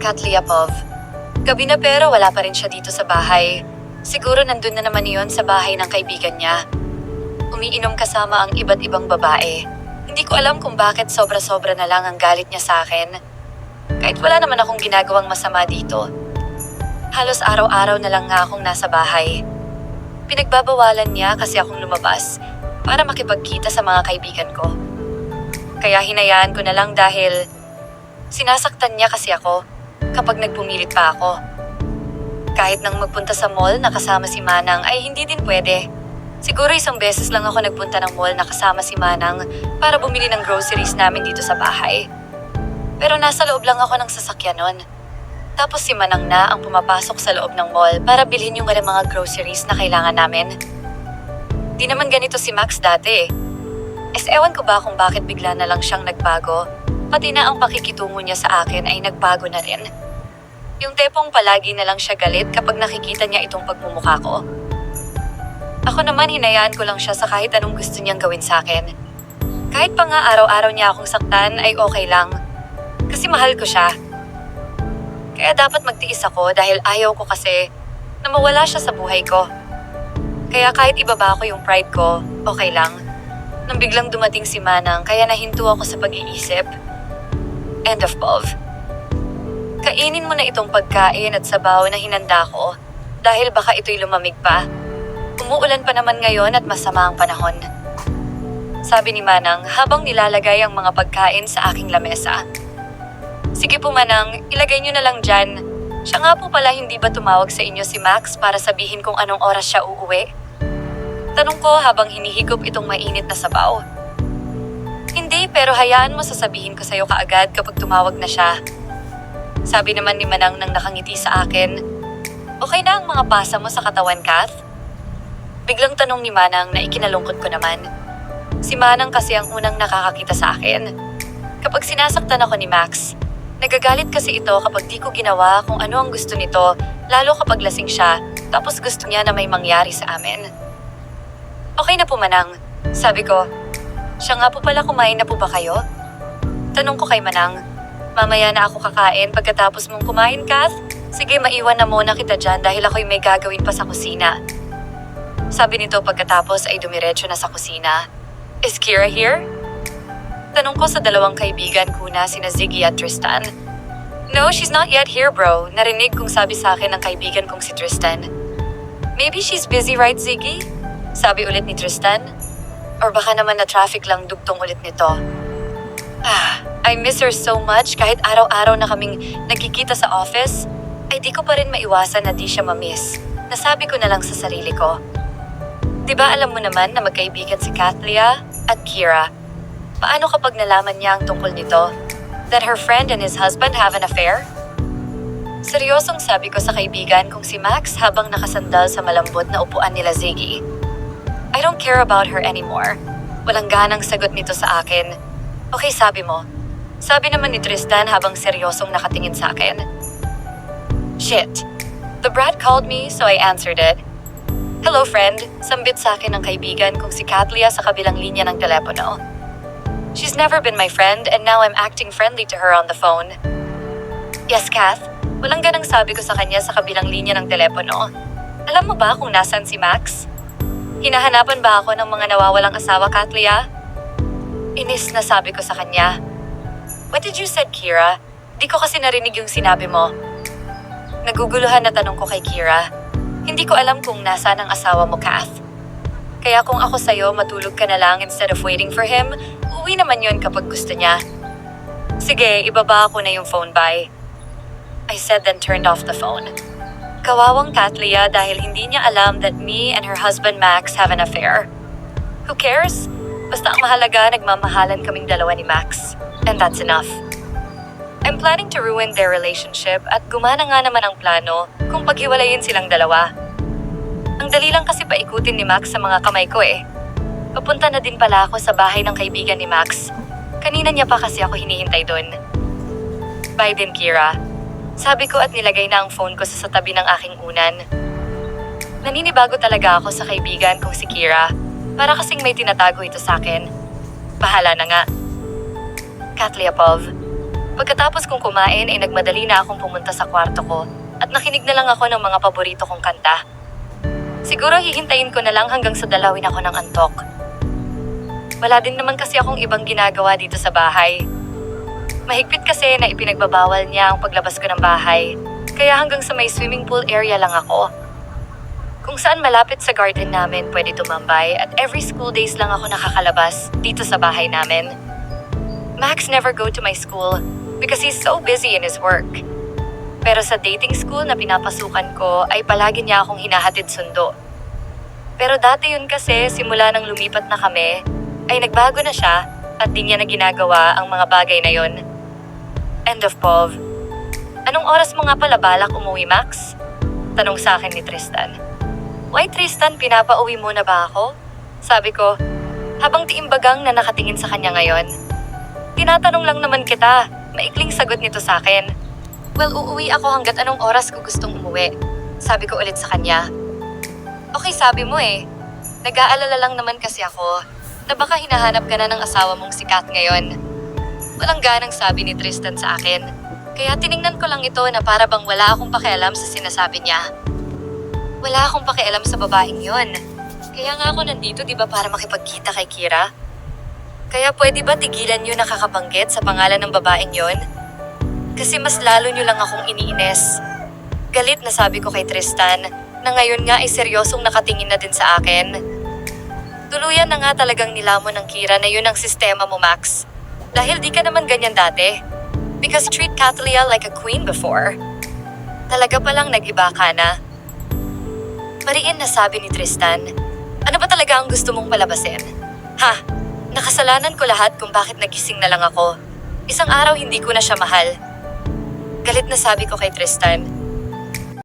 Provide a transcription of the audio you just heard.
Katliapov. Gabi na pero wala pa rin siya dito sa bahay. Siguro nandun na naman iyon sa bahay ng kaibigan niya. Umiinom kasama ang iba't ibang babae. Hindi ko alam kung bakit sobra-sobra na lang ang galit niya sa akin. Kahit wala naman akong ginagawang masama dito. Halos araw-araw na lang nga akong nasa bahay. Pinagbabawalan niya kasi akong lumabas para makipagkita sa mga kaibigan ko. Kaya hinayaan ko na lang dahil sinasaktan niya kasi ako kapag nagpumilit pa ako. Kahit nang magpunta sa mall na kasama si Manang ay hindi din pwede. Siguro isang beses lang ako nagpunta ng mall na kasama si Manang para bumili ng groceries namin dito sa bahay. Pero nasa loob lang ako ng sasakyan nun. Tapos si Manang na ang pumapasok sa loob ng mall para bilhin yung mga groceries na kailangan namin. Di naman ganito si Max dati. Ewan ko ba kung bakit bigla na lang siyang nagbago. Pati na ang pakikitungo niya sa akin ay nagbago na rin. Yung tepong palagi na lang siya galit kapag nakikita niya itong pagmumukha ko. Ako naman hinayaan ko lang siya sa kahit anong gusto niyang gawin sa akin. Kahit pa nga araw-araw niya akong saktan ay okay lang. Kasi mahal ko siya. Kaya dapat magtiis ako dahil ayaw ko kasi na mawala siya sa buhay ko. Kaya kahit ibaba ko yung pride ko, okay lang. Nang biglang dumating si Manang kaya nahinto ako sa pag-iisip. End of Pov. Kainin mo na itong pagkain at sabaw na hinanda ko dahil baka ito'y lumamig pa. Umuulan pa naman ngayon at masama ang panahon. Sabi ni Manang habang nilalagay ang mga pagkain sa aking lamesa. Sige po Manang, ilagay niyo na lang dyan. Siya nga po pala hindi ba tumawag sa inyo si Max para sabihin kung anong oras siya uuwi? Tanong ko habang hinihigop itong mainit na sabaw. Hindi, pero hayaan mo sasabihin ko sa'yo kaagad kapag tumawag na siya. Sabi naman ni Manang nang nakangiti sa akin. Okay na ang mga pasa mo sa katawan, Kath? Biglang tanong ni Manang na ikinalungkot ko naman. Si Manang kasi ang unang nakakakita sa akin. Kapag sinasaktan ako ni Max, nagagalit kasi ito kapag di ko ginawa kung ano ang gusto nito, lalo kapag lasing siya, tapos gusto niya na may mangyari sa amin. Okay na po Manang, sabi ko. Siya nga po pala kumain na po ba kayo? Tanong ko kay Manang. Mamaya na ako kakain pagkatapos mong kumain, Kath? Sige, maiwan na muna kita dyan dahil ako'y may gagawin pa sa kusina. Sabi nito pagkatapos ay dumiretso na sa kusina. Is Kira here? Tanong ko sa dalawang kaibigan ko na sina Ziggy at Tristan. No, she's not yet here bro. Narinig kong sabi sa akin ng kaibigan kong si Tristan. Maybe she's busy, right Ziggy? Sabi ulit ni Tristan. Or baka naman na traffic lang dugtong ulit nito. I miss her so much kahit araw-araw na kaming nagkikita sa office, ay di ko pa rin maiwasan na di siya mamiss. Nasabi ko na lang sa sarili ko. Diba alam mo naman na magkaibigan si Kathlia at Kira? Paano kapag nalaman niya ang tungkol nito? That her friend and his husband have an affair? Seryosong sabi ko sa kaibigan kong si Max habang nakasandal sa malambot na upuan nila Ziggy. I don't care about her anymore. Walang ganang sagot nito sa akin. Okay, sabi mo. Sabi naman ni Tristan habang seryosong nakatingin sa akin. Shit. The brat called me so I answered it. Hello friend, sambit sa akin ng kaibigan kong si Kathlia sa kabilang linya ng telepono. She's never been my friend and now I'm acting friendly to her on the phone. Yes, Kath. Walang ganang sabi ko sa kanya sa kabilang linya ng telepono. Alam mo ba kung nasan si Max? Hinahanapan ba ako ng mga nawawalang asawa, Kathlia? Inis na sabi ko sa kanya. What did you said, Kira? Di ko kasi narinig yung sinabi mo. Naguguluhan na tanong ko kay Kira. Hindi ko alam kung nasaan ang asawa mo, Kath. Kaya kung ako sa'yo, matulog ka na lang instead of waiting for him, uwi naman yun kapag gusto niya. Sige, ibaba ako na yung phone, bye. I said then turned off the phone. Kawawang Kathlia dahil hindi niya alam that me and her husband Max have an affair. Who cares? Basta ang mahalaga, nagmamahalan kaming dalawa ni Max. And that's enough. I'm planning to ruin their relationship at gumana nga naman ang plano kung paghiwalayin silang dalawa. Ang dali lang kasi paikutin ni Max sa mga kamay ko eh. Papunta na din pala ako sa bahay ng kaibigan ni Max. Kanina niya pa kasi ako hinihintay doon. Bye din, Kira. Sabi ko at nilagay na ang phone ko sa tabi ng aking unan. Naninibago talaga ako sa kaibigan kong si Kira. Para kasing may tinatago ito sa akin. Bahala na nga. Katliapov. Pagkatapos kong kumain ay nagmadali na akong pumunta sa kwarto ko at nakinig na lang ako ng mga paborito kong kanta. Siguro hihintayin ko na lang hanggang sa dalawin ako ng antok. Wala din naman kasi akong ibang ginagawa dito sa bahay. Mahigpit kasi na ipinagbabawal niya ang paglabas ko ng bahay, kaya hanggang sa may swimming pool area lang ako. Kung saan malapit sa garden namin pwede tumambay at every school days lang ako nakakalabas dito sa bahay namin. Max never go to my school because he's so busy in his work. Pero sa dating school na pinapasukan ko ay palagi niya akong hinahatid sundo. Pero dati yun kasi simula nang lumipat na kami ay nagbago na siya at di niya na ginagawa ang mga bagay na yon. End of Pov. Anong oras mo nga pala balak umuwi, Max? Tanong sa akin ni Tristan. Why Tristan, pinapauwi mo na ba ako? Sabi ko, habang tiimbagang na nakatingin sa kanya ngayon. Tinatanong lang naman kita, maikling sagot nito sa akin. Well, uuwi ako hanggat anong oras ko gustong umuwi. Sabi ko ulit sa kanya. Okay, sabi mo eh. Nag-aalala lang naman kasi ako na baka hinahanap ka na ng asawa mong si Kat ngayon. Walang ganang sabi ni Tristan sa akin. Kaya tiningnan ko lang ito na para bang wala akong pakialam sa sinasabi niya. Wala akong pakialam sa babaeng yon. Kaya nga ako nandito, di ba, para makipagkita kay Kira? Kaya pwede ba tigilan niyo nakakabanggit sa pangalan ng babaeng yon? Kasi mas lalo niyo lang akong iniinis. Galit na sabi ko kay Tristan na ngayon nga ay seryosong nakatingin na din sa akin. Tuluyan na nga talagang nilamon ng Kira na yun ang sistema mo, Max. Dahil di ka naman ganyan dati. Because treat Catalia like a queen before. Talaga palang nag-iba ka na. Mariin na sabi ni Tristan. Ano ba talaga ang gusto mong palabasin? Ha? Nakasalanan ko lahat kung bakit nagising na lang ako. Isang araw hindi ko na siya mahal. Galit na sabi ko kay Tristan.